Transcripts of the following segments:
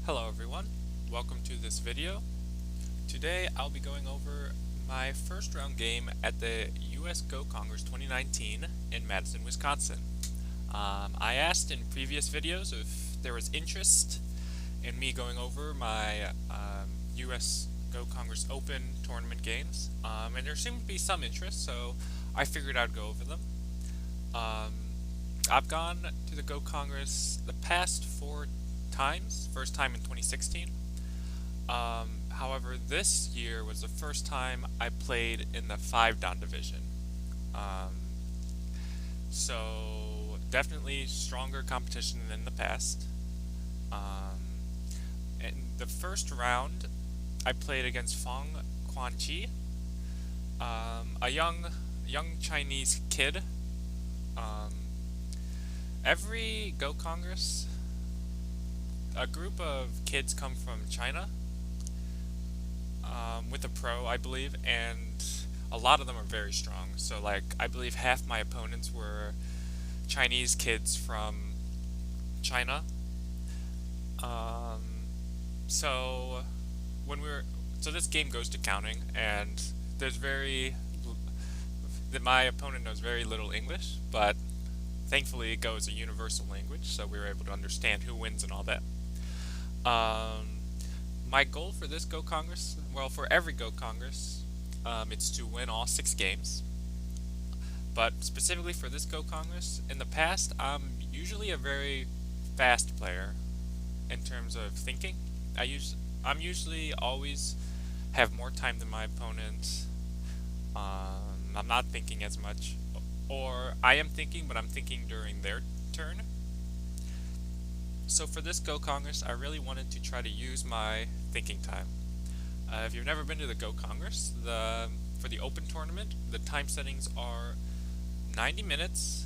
Hello everyone, welcome to this video. Today I'll be going over my first round game at the US Go Congress 2019 in Madison, Wisconsin. I asked in previous videos if there was interest in me going over my US Go Congress Open tournament games, and there seemed to be some interest, so I figured I'd go over them. I've gone to the Go Congress the past 4 times, first time in 2016. However, this year was the first time I played in the 5-dan division. So definitely stronger competition than in the past. In the first round, I played against Fang Chuanqi, a young Chinese kid. Every Go Congress, a group of kids come from China with a pro, I believe, and a lot of them are very strong. So, like, I believe half my opponents were Chinese kids from China. So this game goes to counting, and my opponent knows very little English, but thankfully Go is a universal language, so we were able to understand who wins and all that. My goal for this Go Congress, well, for every Go Congress, it's to win all 6 games. But specifically for this Go Congress, in the past, I'm usually a very fast player in terms of thinking. I'm usually always have more time than my opponent. I'm not thinking as much, or I am thinking, but I'm thinking during their turn. So for this Go Congress, I really wanted to try to use my thinking time. If you've never been to the Go Congress, for the open tournament, the time settings are 90 minutes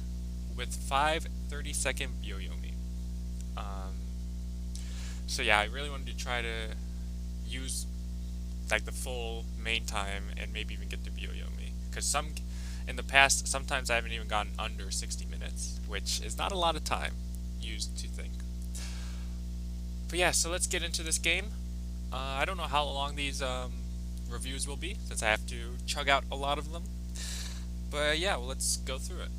with 5 30-second yo-yomi. So yeah, I really wanted to try to use like the full main time and maybe even get to yo-yomi. Because in the past, sometimes I haven't even gotten under 60 minutes, which is not a lot of time used to think. But yeah, so let's get into this game. I don't know how long these reviews will be, since I have to chug out a lot of them. But yeah, well, let's go through it.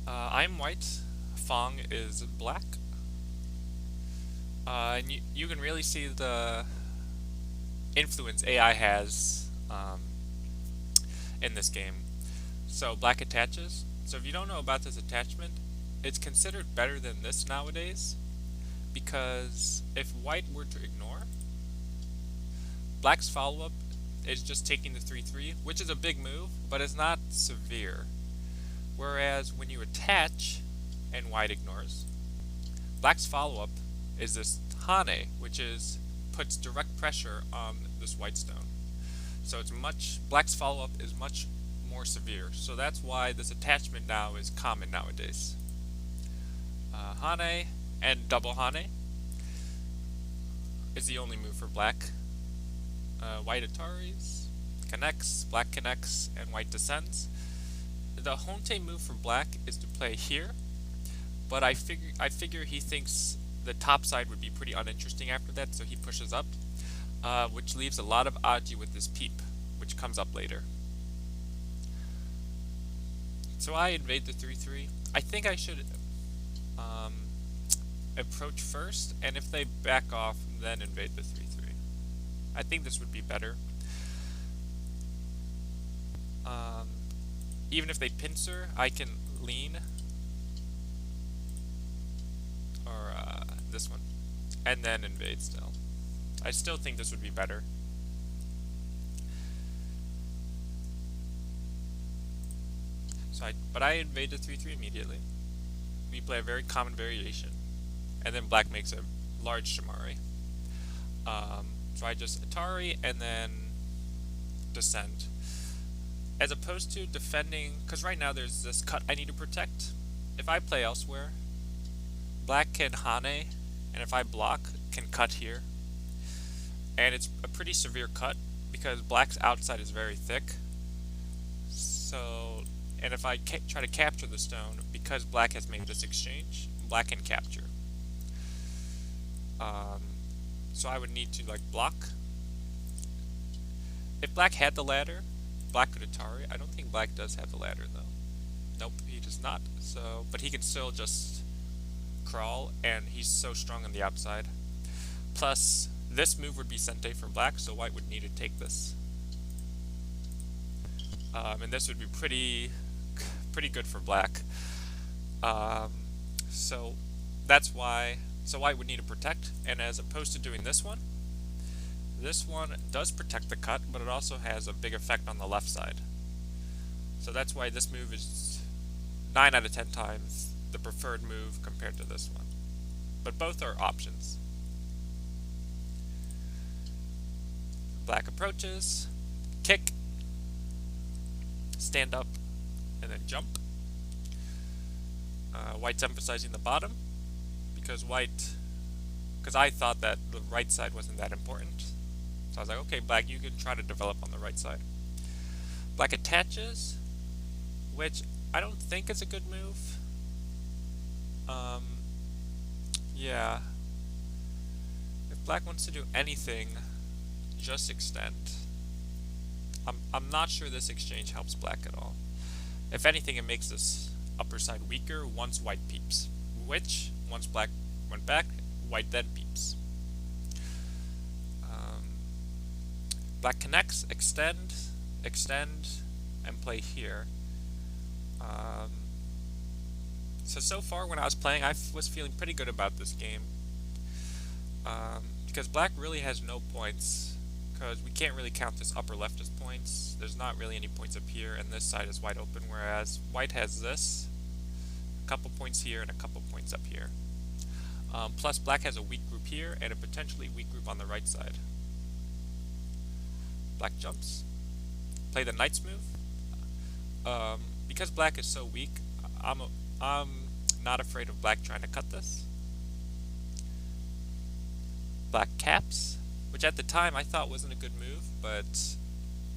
I'm white, Fang is black. And you can really see the influence AI has in this game. So black attaches. So if you don't know about this attachment, it's considered better than this nowadays, because if white were to ignore, black's follow-up is just taking the 3-3, which is a big move, but it's not severe. Whereas when you attach and white ignores, black's follow-up is this Hane, which puts direct pressure on this white stone. So black's follow-up is much more severe. So that's why this attachment now is common nowadays. Hane and double Hane is the only move for black. White Ataris connects, black connects, and white descends. The Honte move for black is to play here, but I figure he thinks the top side would be pretty uninteresting after that, so he pushes up, which leaves a lot of Aji with this peep, which comes up later. So I invade the 3-3. I think I should approach first, and if they back off, then invade the 3-3. I think this would be better. Even if they pincer, I can lean, or this one, and then invade still. I still think this would be better. But I invade the 3-3 immediately. We play a very common variation, and then black makes a large Shamari. So I just Atari and then descend. As opposed to defending, because right now there's this cut I need to protect. If I play elsewhere, black can Hane, and if I block, can cut here. And it's a pretty severe cut, because black's outside is very thick. So, and if I try to capture the stone, because black has made this exchange, black can capture. So I would need to like block. If black had the ladder, black could Atari. I don't think black does have the ladder though. Nope, he does not. So, but he can still just crawl, and he's so strong on the outside. Plus, this move would be Sente for black, so white would need to take this. And this would be pretty good for black. So that's why. So white would need to protect, and as opposed to doing this one does protect the cut, but it also has a big effect on the left side. So that's why this move is 9 out of 10 times the preferred move compared to this one. But both are options. Black approaches, kick, stand up, and then jump. White's emphasizing the bottom because I thought that the right side wasn't that important. So I was like, okay, black, you can try to develop on the right side. Black attaches, which I don't think is a good move. Yeah. If black wants to do anything, just extend. I'm not sure this exchange helps black at all. If anything, it makes this upper side weaker once white peeps, which, once black went back, white then peeps. Black connects, extend, and play here. So far when I was playing, I was feeling pretty good about this game. Because black really has no points, because we can't really count this upper left as points. There's not really any points up here, and this side is wide open, whereas white has this, a couple points here, and a couple points up here. Plus black has a weak group here, and a potentially weak group on the right side. Black jumps. Play the knight's move. Because black is so weak, I'm not afraid of black trying to cut this. Black caps, which at the time I thought wasn't a good move, but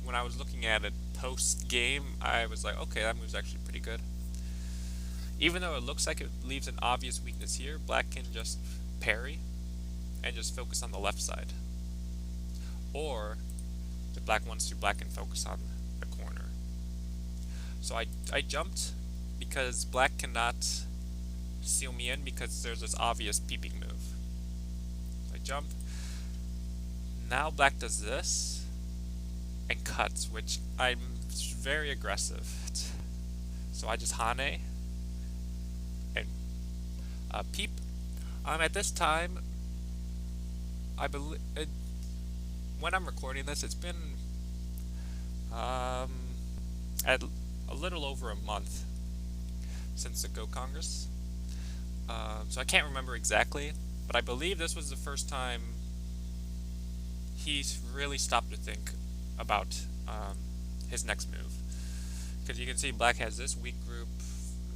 when I was looking at it post-game, I was like, okay, that move's actually pretty good. Even though it looks like it leaves an obvious weakness here, black can just parry and just focus on the left side. Or, if black wants to, black can focus on the corner. So I jumped because black cannot seal me in because there's this obvious peeping move. So I jump. Now black does this and cuts, which I'm very aggressive. So I just Hane and peep. At this time, I believe when I'm recording this, it's been at a little over a month since the Go Congress. So I can't remember exactly, but I believe this was the first time he's really stopped to think about his next move. Because you can see black has this weak group,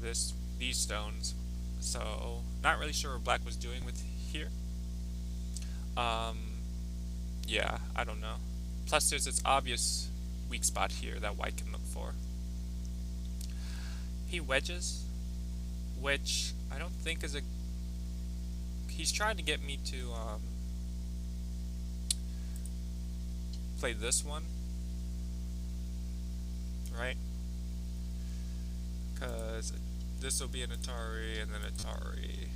these stones, so not really sure what black was doing with here. Yeah, I don't know. Plus there's this obvious weak spot here that white can look for. He wedges, which I don't think is he's trying to get me to play this one, right? Because this will be an Atari, and then Atari,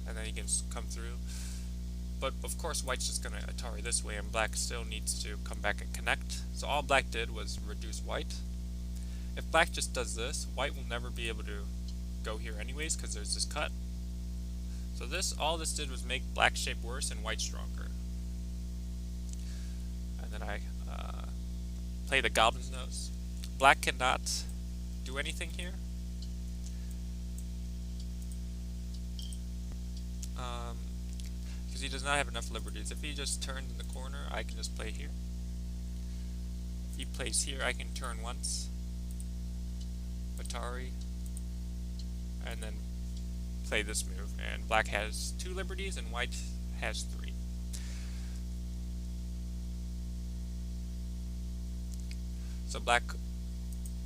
and then he can come through. But of course white's just going to Atari this way, and black still needs to come back and connect. So all black did was reduce white. If black just does this, white will never be able to go here anyways because there's this cut. So all this did was make black's shape worse and white stronger. And then I play the Goblin's Nose. Black cannot do anything here. Because he does not have enough liberties. If he just turns in the corner, I can just play here. If he plays here, I can turn once, Atari, and then play this move. And black has 2 liberties and white has 3. So black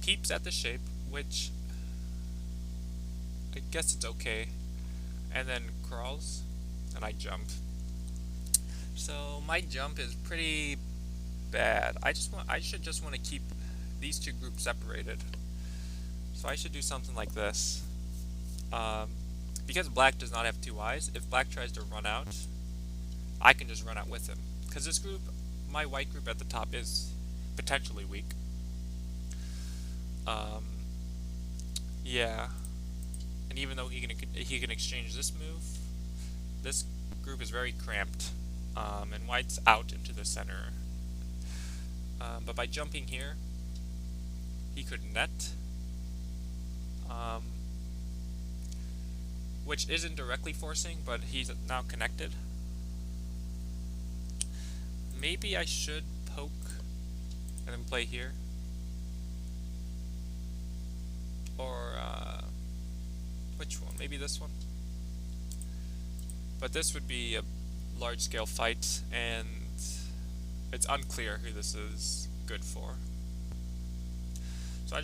peeps at the shape, which I guess it's okay, and then crawls. and I jump. So my jump is pretty bad. I should just want to keep these two groups separated. So I should do something like this. Because black does not have two eyes, if black tries to run out, I can just run out with him. Because this group, my white group at the top, is potentially weak. Yeah. And even though he can exchange this move, this group is very cramped. And white's out into the center. But by jumping here, he could net. Which isn't directly forcing, but he's now connected. Maybe I should poke and then play here. Or, which one? Maybe this one? But this would be a large-scale fight, and it's unclear who this is good for. So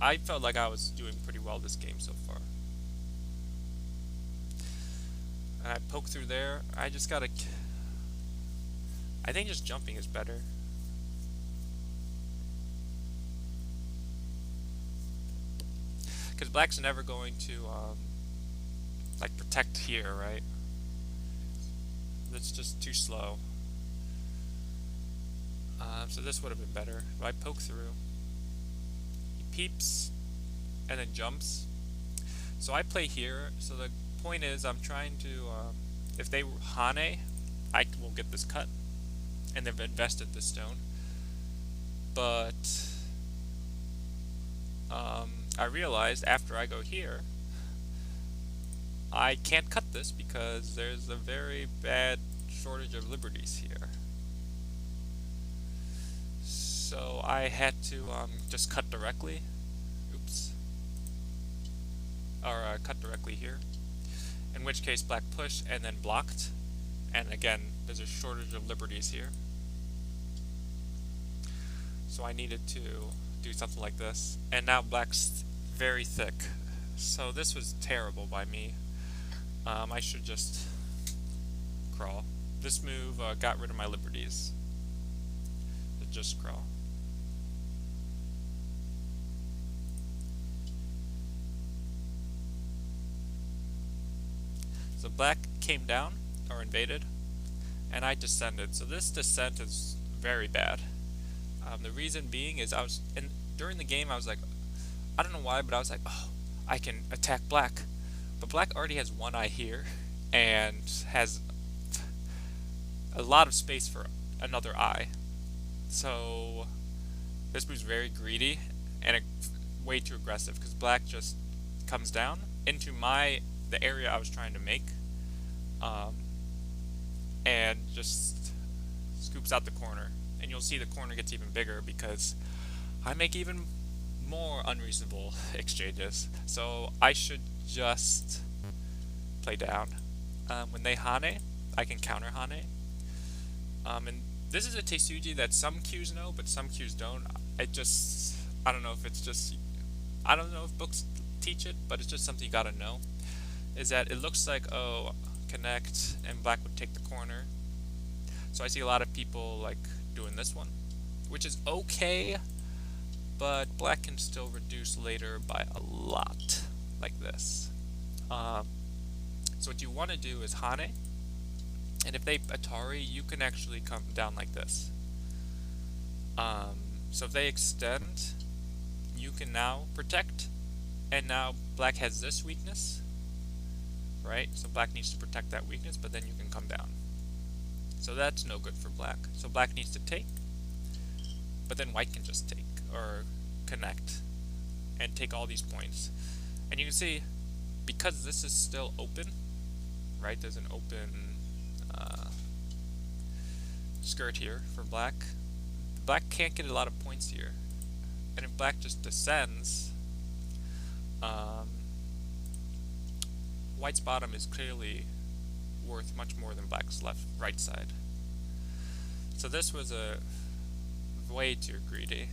I felt like I was doing pretty well this game so far. And I poke through there. I think just jumping is better. Because black's never going to, like, protect here, right? That's just too slow. So this would have been better. If I poke through, he peeps, and then jumps. So I play here. So the point is, I'm trying to, if they Hane, I will get this cut, and they've invested this stone. But I realized after I go here, I can't cut this because there's a very bad shortage of liberties here. So I had to just cut directly. Oops. Or cut directly here. In which case black pushed and then blocked. And again, there's a shortage of liberties here. So I needed to do something like this. And now black's very thick. So this was terrible by me. I should just crawl. This move got rid of my liberties. So just crawl. So black came down, or invaded, and I descended. So this descent is very bad. The reason being is during the game I was like, I don't know why, but I was like, oh, I can attack black. But black already has one eye here, and has a lot of space for another eye. So this move's very greedy, and way too aggressive, because black just comes down into the area I was trying to make, and just scoops out the corner. And you'll see the corner gets even bigger because I make even more unreasonable exchanges. So I should just play down. When they Hane, I can counter Hane. And this is a Teisuji that some Qs know, but some Qs don't. I don't know if it's just, I don't know if books teach it, but it's just something you gotta know. Is that it looks like, oh, connect, and black would take the corner. So I see a lot of people like doing this one, which is okay, but black can still reduce later by a lot, like this. So what you want to do is Hane, and if they Atari, you can actually come down like this. So if they extend, you can now protect, and now black has this weakness, right? So black needs to protect that weakness, but then you can come down. So that's no good for black. So black needs to take, but then white can just take, or connect, and take all these points. And you can see, because this is still open, right? There's an open skirt here for black. Black can't get a lot of points here. And if black just descends, white's bottom is clearly worth much more than black's right side. So this was a way too greedy.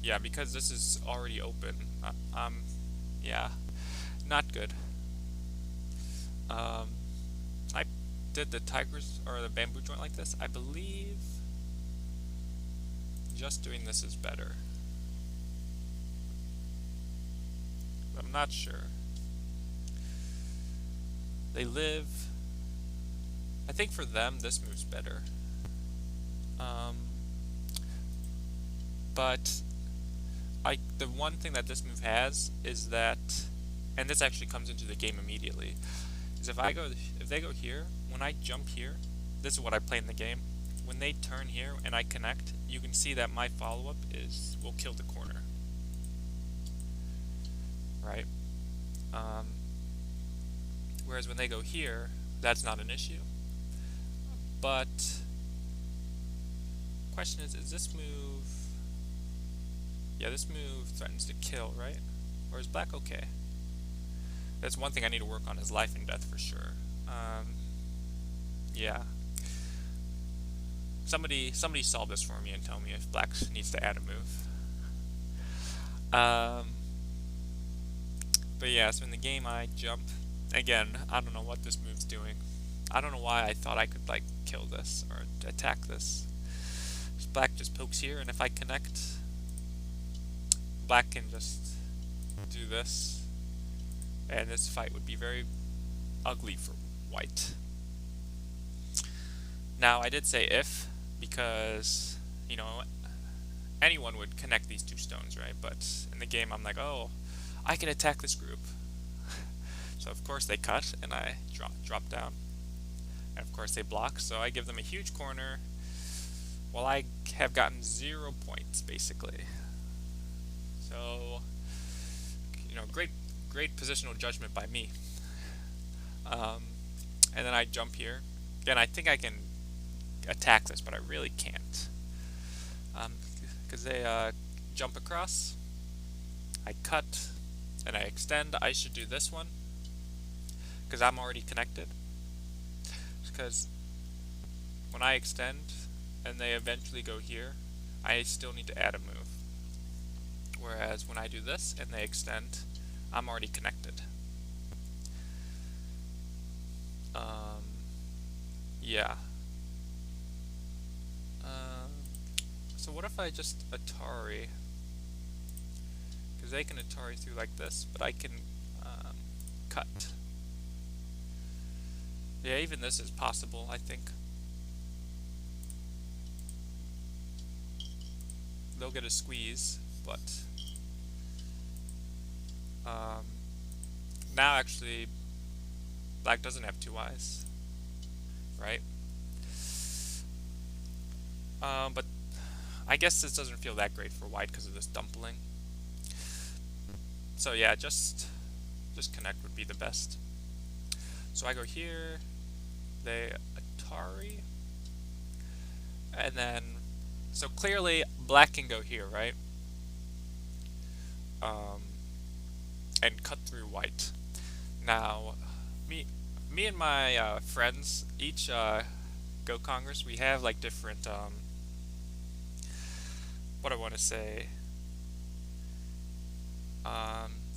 Yeah, because this is already open. Yeah, not good. I did the tigers or the bamboo joint like this, I believe just doing this is better. I'm not sure. They live. I think for them this move's better. But the one thing that this move has is that, and this actually comes into the game immediately, is if they go here, when I jump here, this is what I play in the game. When they turn here and I connect, you can see that my follow-up will kill the corner. Right? Whereas when they go here, that's not an issue. But question is this move? Yeah, this move threatens to kill, right? Or is black okay? That's one thing I need to work on, is life and death for sure. Yeah. Somebody solve this for me and tell me if black needs to add a move. But yeah, so in the game I jump. Again, I don't know what this move's doing. I don't know why I thought I could like kill this or attack this. Black just pokes here, and if I connect, black can just do this, and this fight would be very ugly for white. Now I did say if, because you know anyone would connect these two stones, right? But in the game I'm like, oh, I can attack this group. So of course they cut, and I drop down, and of course they block, so I give them a huge corner while I have gotten 0 points basically. So, you know, great positional judgment by me. And then I jump here. Again, I think I can attack this, but I really can't. Because they jump across, I cut, and I extend. I should do this one, because I'm already connected. Because when I extend, and they eventually go here, I still need to add a move. Whereas when I do this and they extend, I'm already connected. Yeah. So what if I just Atari? Because they can Atari through like this, but I can cut. Yeah, even this is possible, I think. They'll get a squeeze, but now actually black doesn't have two eyes, right? But I guess this doesn't feel that great for white because of this dumpling. So yeah, just connect would be the best. So I go here, they Atari, and then so clearly black can go here, right? And cut through white. Now, me and my friends, each Go Congress, we have like different, what I want to say,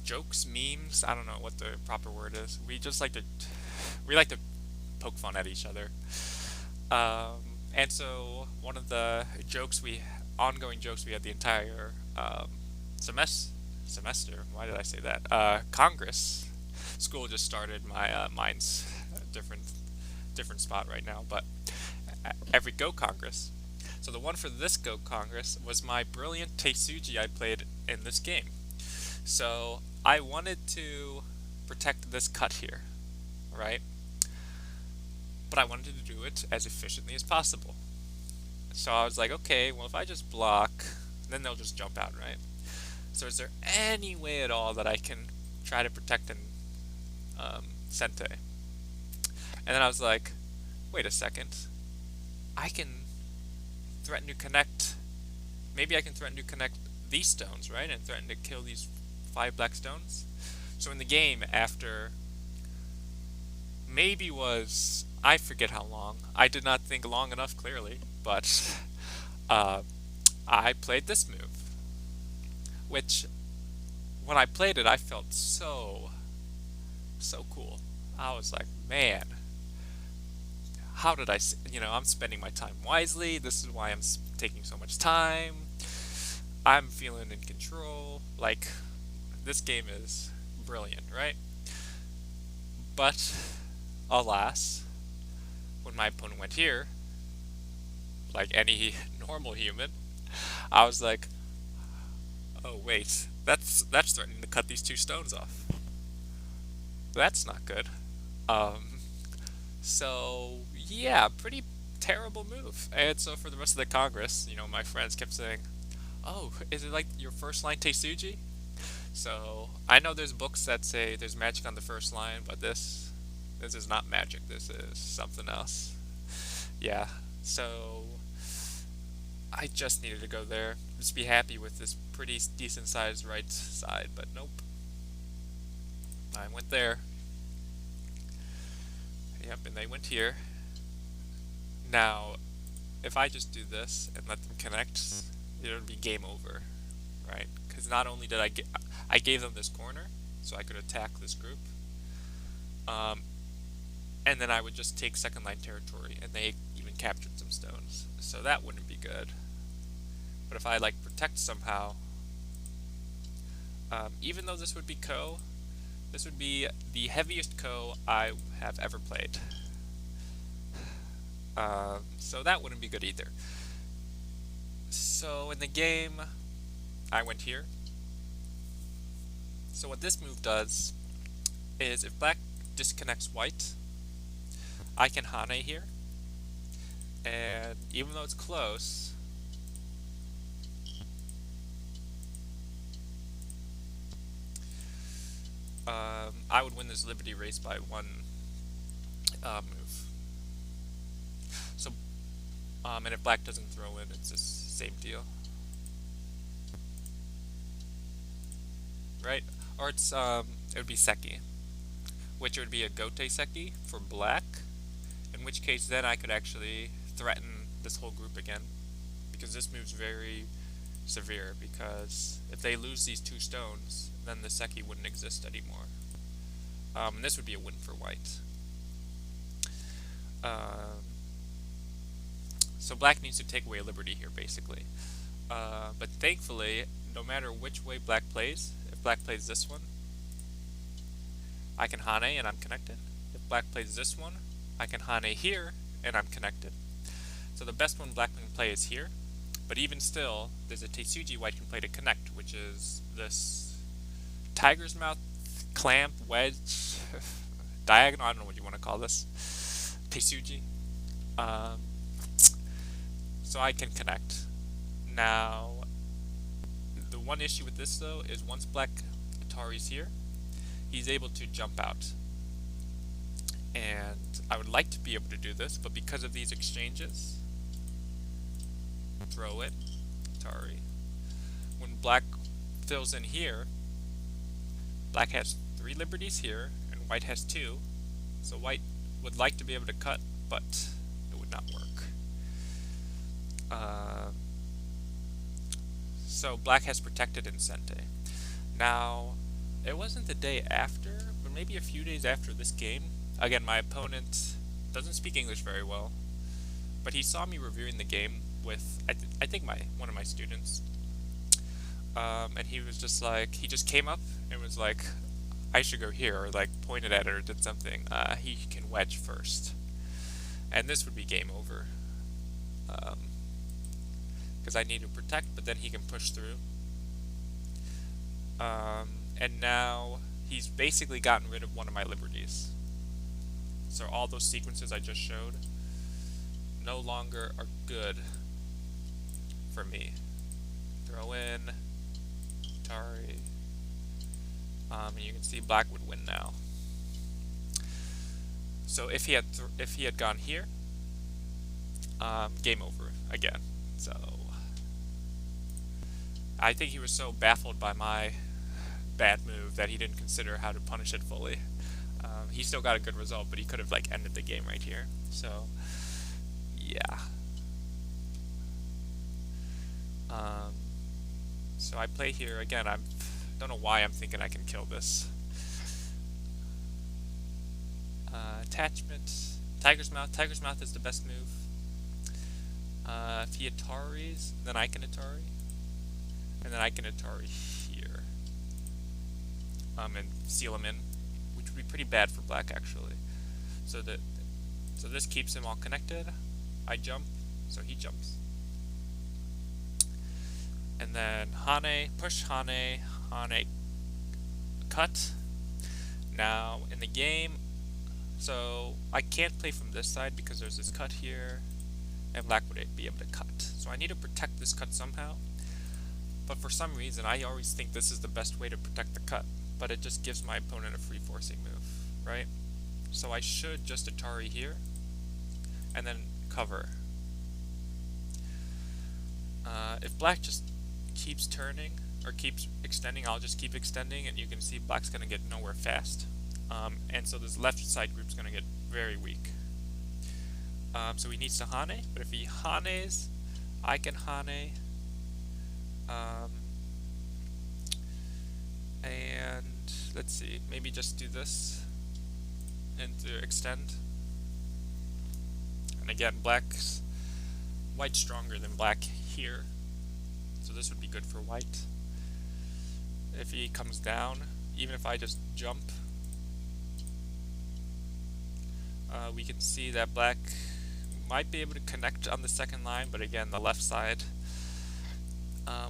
jokes, memes. I don't know what the proper word is. We like to poke fun at each other. And so one of the ongoing jokes we had the entire semester. Why did I say that? Congress. School just started. Mine's a different spot right now. But every Go Congress. So the one for this Go Congress was my brilliant Teisuji I played in this game. So I wanted to protect this cut here, right? But I wanted to do it as efficiently as possible. So I was like, okay, well if I just block, then they'll just jump out, right? So is there any way at all that I can try to protect in Sente? And then I was like, wait a second, I can threaten to connect, maybe I can threaten to connect these stones, right? And threaten to kill these 5 black stones. So in the game, after maybe I forget how long, I did not think long enough clearly, but I played this move, which when I played it I felt so cool. I was like, man, how did I'm spending my time wisely. This is why I'm taking so much time. I'm feeling in control. Like, this game is brilliant, right? But, alas, when my opponent went here, like any normal human, I was like, oh wait, that's threatening to cut these two stones off. That's not good. Um, so yeah, pretty terrible move. And so for the rest of the Congress, my friends kept saying, "Oh, is it like your first line Teisuji?" So I know there's books that say there's magic on the first line, but this is not magic. This is something else. Yeah. So I just needed to go there, just be happy with this pretty decent sized right side, but nope. I went there. Yep, and they went here. Now, if I just do this and let them connect, it would be game over, right? Because not only did I gave them this corner, so I could attack this group, um, and then I would just take second line territory, and they even captured some stones, so that wouldn't be good. But if I like protect somehow, even though this would be this would be the heaviest I have ever played. So that wouldn't be good either. So in the game, I went here. So what this move does is if black disconnects white, I can Hane here. And even though it's close, I would win this Liberty race by one move. So, and if black doesn't throw in, it's the same deal. Right? Or it would be Seki, which would be a Gote Seki for black, in which case then I could actually threaten this whole group again, because this move's very severe, because if they lose these two stones, then the Seki wouldn't exist anymore. And this would be a win for white. So black needs to take away a liberty here, basically. But thankfully, no matter which way black plays, if black plays this one, I can Hane and I'm connected. If black plays this one, I can Hane here and I'm connected. So the best one black can play is here, but even still, there's a Teisuji white can play to connect, which is this tiger's mouth, clamp, wedge, diagonal, I don't know what you want to call this, Teisuji. So I can connect. Now, the one issue with this though is once black Atari's here, he's able to jump out. And I would like to be able to do this, but because of these exchanges, throw it, Atari. When black fills in here, black has 3 liberties here, and white has 2. So white would like to be able to cut, but it would not work. So black has protected in Sente. Now, it wasn't the day after, but maybe a few days after this game. Again, my opponent doesn't speak English very well, but he saw me reviewing the game with, I think one of my students. And he was just like, he just came up and was like, I should go here, or like pointed at it or did something. He can wedge first. And this would be game over. Because I need to protect, but then he can push through. And now he's basically gotten rid of one of my liberties. So all those sequences I just showed no longer are good for me. Throw in, Atari, and you can see black would win now. So if he had gone here, game over again. So I think he was so baffled by my bad move that he didn't consider how to punish it fully. He still got a good result, but he could have like ended the game right here. So yeah. So I play here again. I don't know why I'm thinking I can kill this. Attachment. Tiger's Mouth. Tiger's Mouth is the best move. If he Ataris, then I can Atari. And then I can Atari here. And seal him in, which would be pretty bad for black actually. So this keeps him all connected. I jump, so he jumps. And then Hane, push Hane, Hane cut. Now in the game, so I can't play from this side because there's this cut here, and black would be able to cut. So I need to protect this cut somehow. But for some reason, I always think this is the best way to protect the cut, but it just gives my opponent a free forcing move, right? So I should just Atari here, and then cover. If black just keeps turning, or keeps extending, I'll just keep extending, and you can see black's going to get nowhere fast. And so this left side group's going to get very weak. So he needs to Hane, but if he Hanes, I can Hane. And let's see, maybe just do this and to extend. And again, white's stronger than black here, so this would be good for white. If he comes down, even if I just jump, we can see that black might be able to connect on the second line, but again, the left side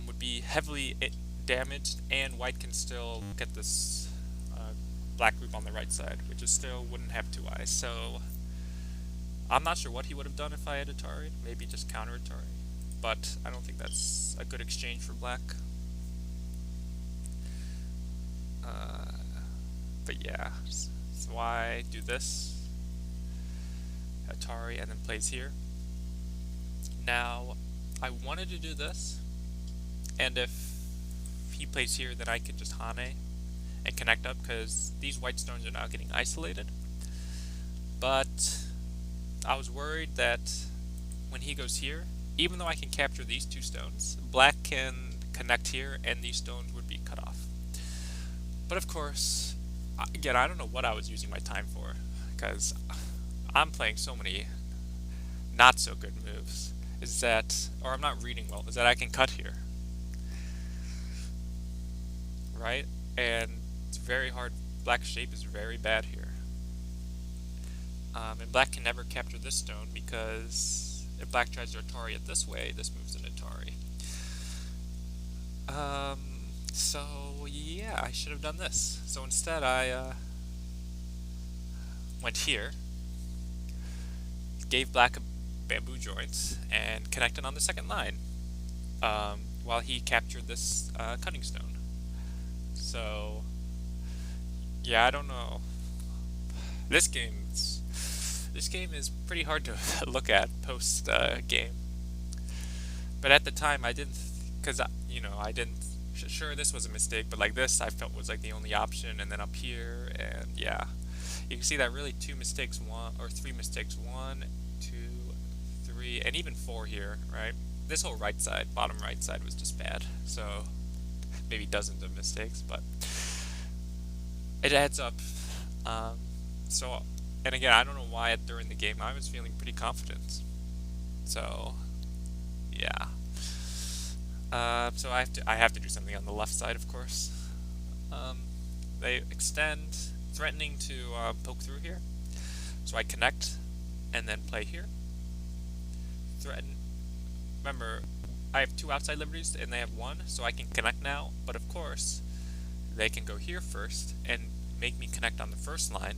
would be heavily damaged, and white can still get this black group on the right side, which is still wouldn't have two eyes. So I'm not sure what he would have done if I had Atari, maybe just counter Atari, but I don't think that's a good exchange for black. But yeah, so I do this, Atari, and then plays here. Now, I wanted to do this, and if he plays here, then I can just Hane and connect up, because these white stones are now getting isolated. But I was worried that when he goes here, even though I can capture these two stones, black can connect here, and these stones would be cut off. But of course, again, I don't know what I was using my time for, because I'm playing so many not so good moves. Or I'm not reading well, is that I can cut here. Right? And it's very hard. Black's shape is very bad here. And black can never capture this stone, because if black tries to Atari it this way, this moves an Atari. So yeah, I should have done this. So instead I went here, gave black a bamboo joint, and connected on the second line, while he captured this cutting stone. So yeah, I don't know. This game is pretty hard to look at post game. But at the time, I didn't, because I didn't. Sure, this was a mistake, but like this, I felt was like the only option. And then up here, and yeah, you can see that really three mistakes. 1, 2, 3, and even 4 here. Right, this whole right side, bottom right side, was just bad. So maybe dozens of mistakes, but it adds up. And again, I don't know why during the game I was feeling pretty confident. So yeah. So I have to do something on the left side, of course. They extend, threatening to poke through here. So I connect, and then play here. Threaten. Remember, I have 2 outside liberties, and they have 1, so I can connect now. But of course, they can go here first and make me connect on the first line,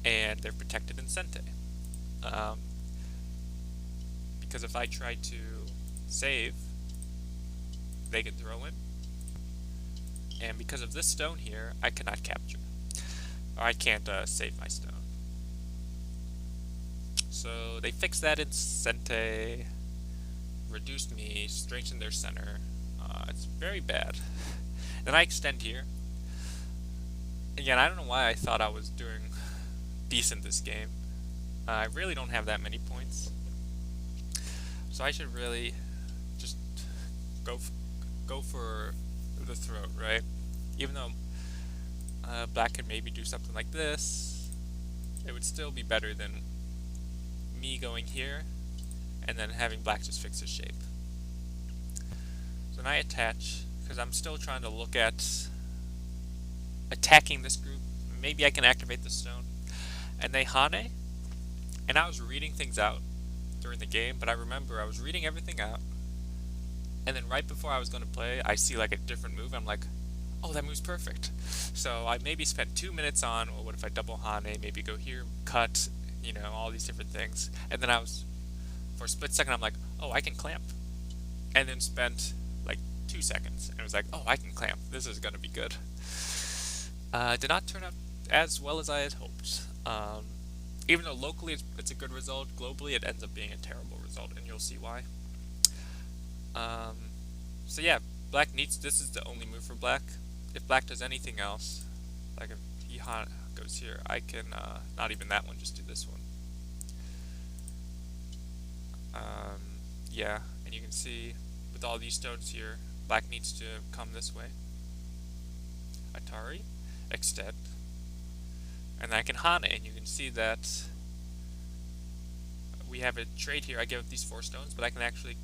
and they're protected in Sente. Because if I try to save, they can throw in, and because of this stone here, I cannot capture, or I can't save my stone. So they fixed that in Sente, reduced me, strengthened their center. It's very bad. Then I extend here. Again, I don't know why I thought I was doing decent this game. I really don't have that many points, so I should really just go for the throat, right? Even though black could maybe do something like this, it would still be better than me going here, and then having black just fix his shape. So now I attach, because I'm still trying to look at attacking this group. Maybe I can activate the stone. And they Hane, and I was reading things out during the game, but I remember I was reading everything out, and then right before I was going to play, I see like a different move. I'm like, oh, that move's perfect. So I maybe spent 2 minutes on, well, what if I double Hane, maybe go here, cut, you know, all these different things. And then I was, for a split second, I'm like, oh, I can clamp. And then spent like 2 seconds, and it was like, oh, I can clamp. This is going to be good. Did not turn out as well as I had hoped. Even though locally it's a good result, globally it ends up being a terrible result, and you'll see why. So yeah, black needs, this is the only move for black. If black does anything else, like if he goes here, I can, not even that one, just do this one. Yeah, and you can see with all these stones here, black needs to come this way. Atari, extend, and I can Hane, and you can see that we have a trade here. I give up these 4 stones, but I can actually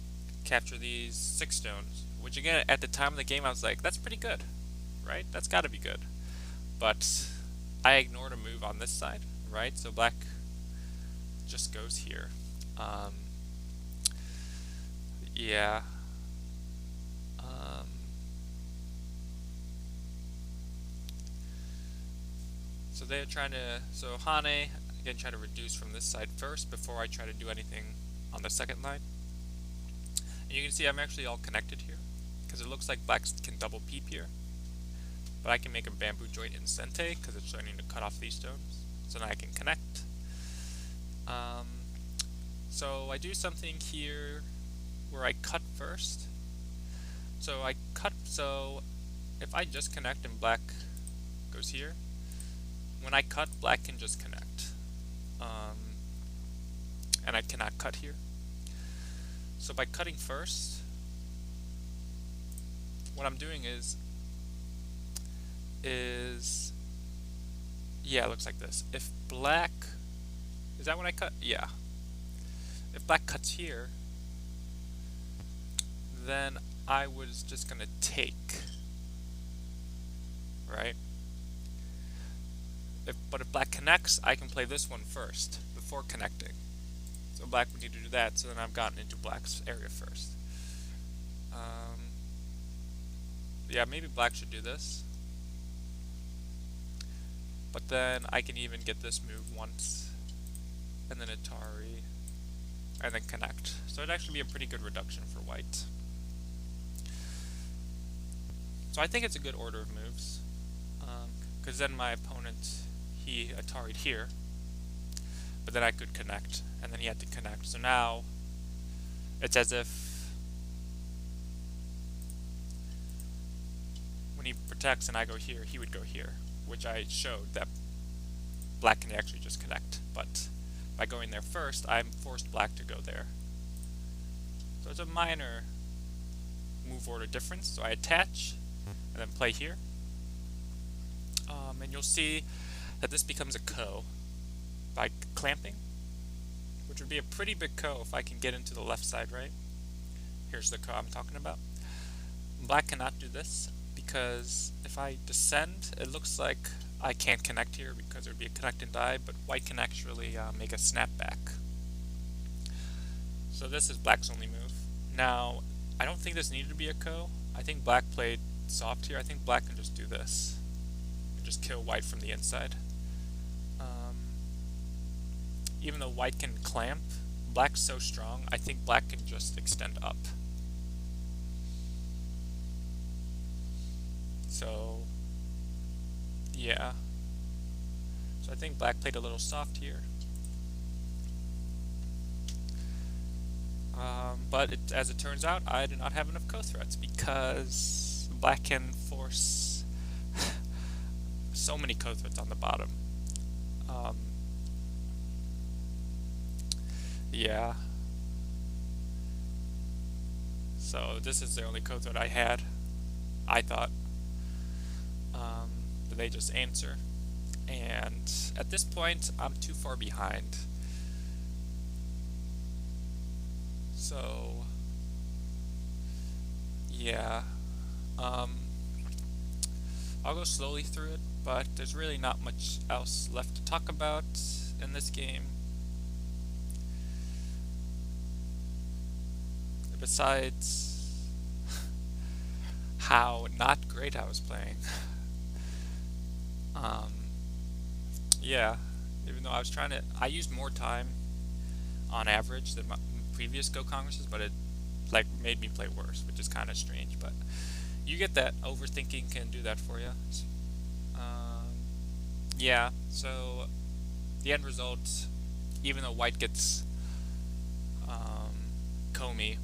capture these 6 stones, which again, at the time of the game, I was like, that's pretty good, right? That's gotta be good. But I ignored a move on this side, right? So black just goes here. Yeah. So they're trying to, so Hane, again, try to reduce from this side first before I try to do anything on the second line. And you can see I'm actually all connected here, because it looks like black can double peep here. But I can make a bamboo joint instantly, because it's starting to cut off these stones. So now I can connect. So I do something here where I cut first. So I cut, so if I just connect and black goes here, when I cut, black can just connect. And I cannot cut here. So by cutting first, what I'm doing is yeah, it looks like this. If black, is that when I cut? Yeah. If black cuts here, then I was just gonna take, right? But if black connects, I can play this one first before connecting. So black would need to do that, so then I've gotten into black's area first. Yeah, maybe black should do this. But then I can even get this move once, and then Atari, and then connect. So it'd actually be a pretty good reduction for white. So I think it's a good order of moves, because then my opponent, he Atari'd here, but then I could connect, and then he had to connect. So now it's as if when he protects and I go here, he would go here, which I showed that black can actually just connect. But by going there first, I'm forced black to go there. So it's a minor move order difference. So I attach and then play here. And you'll see that this becomes a ko by clamping, which would be a pretty big ko if I can get into the left side, right? Here's the ko I'm talking about. Black cannot do this because if I descend, it looks like I can't connect here because there would be a connect and die, but white can actually make a snapback. So this is black's only move. Now, I don't think this needed to be a ko. I think black played soft here. I think black can just do this and just kill white from the inside. Even though white can clamp, black's so strong, I think black can just extend up. So, yeah. So I think black played a little soft here. But as it turns out, I do not have enough co-threats because black can force so many co-threats on the bottom. Yeah. So this is the only co-threat I had, I thought. But they just answer. And at this point, I'm too far behind. So yeah, um, I'll go slowly through it, but there's really not much else left to talk about in this game. Besides how not great I was playing. Um, yeah, even though I used more time on average than my previous Go Congresses, but it like made me play worse, which is kind of strange. But you get that overthinking can do that for you. Um, yeah, so the end result, even though White gets Comey,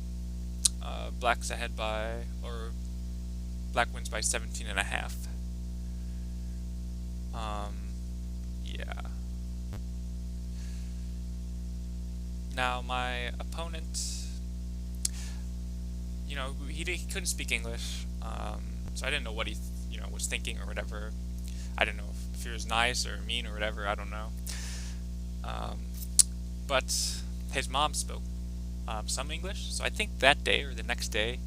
Black's ahead by, or Black wins by 17 and a half. Yeah. Now my opponent, he couldn't speak English, so I didn't know what he, was thinking or whatever. I didn't know if he was nice or mean or whatever. I don't know. Um, but his mom spoke some English, so I think that day or the next day,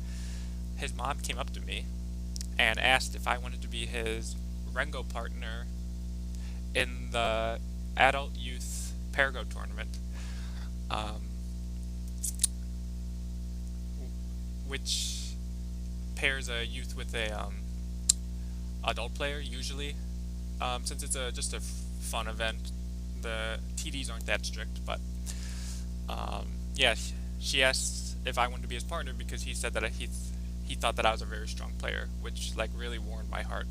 his mom came up to me and asked if I wanted to be his Rengo partner in the adult youth Parago tournament, um, which pairs a youth with a adult player usually. Since it's just a fun event, the TDs aren't that strict. But yeah, she asked if I wanted to be his partner because he said that he thought that I was a very strong player, which like really warmed my heart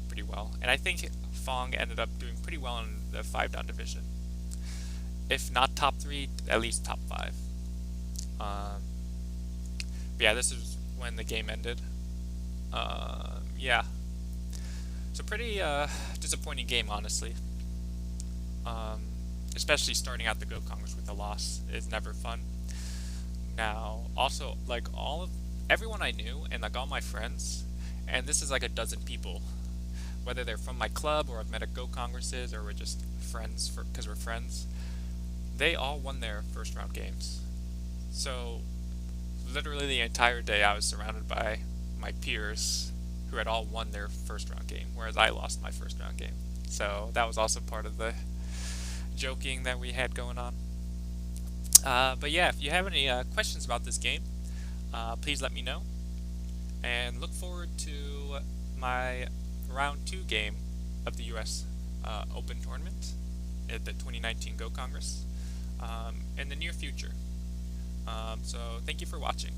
pretty well. And I think Fang ended up doing pretty well in the 5-down division. If not top 3, at least top 5. But yeah, this is when the game ended. Yeah. So pretty disappointing game, honestly. Especially starting out the Go Congress with a loss is never fun. Now, also, like everyone I knew and like all my friends, and this is like a dozen people, whether they're from my club or I've met at Go Congresses or we're just friends because we're friends, they all won their first round games. So literally the entire day I was surrounded by my peers who had all won their first round game, whereas I lost my first round game. So that was also part of the joking that we had going on. But yeah, if you have any questions about this game, please let me know. And look forward to my round 2 game of the US Open Tournament at the 2019 Go Congress in the near future. So thank you for watching.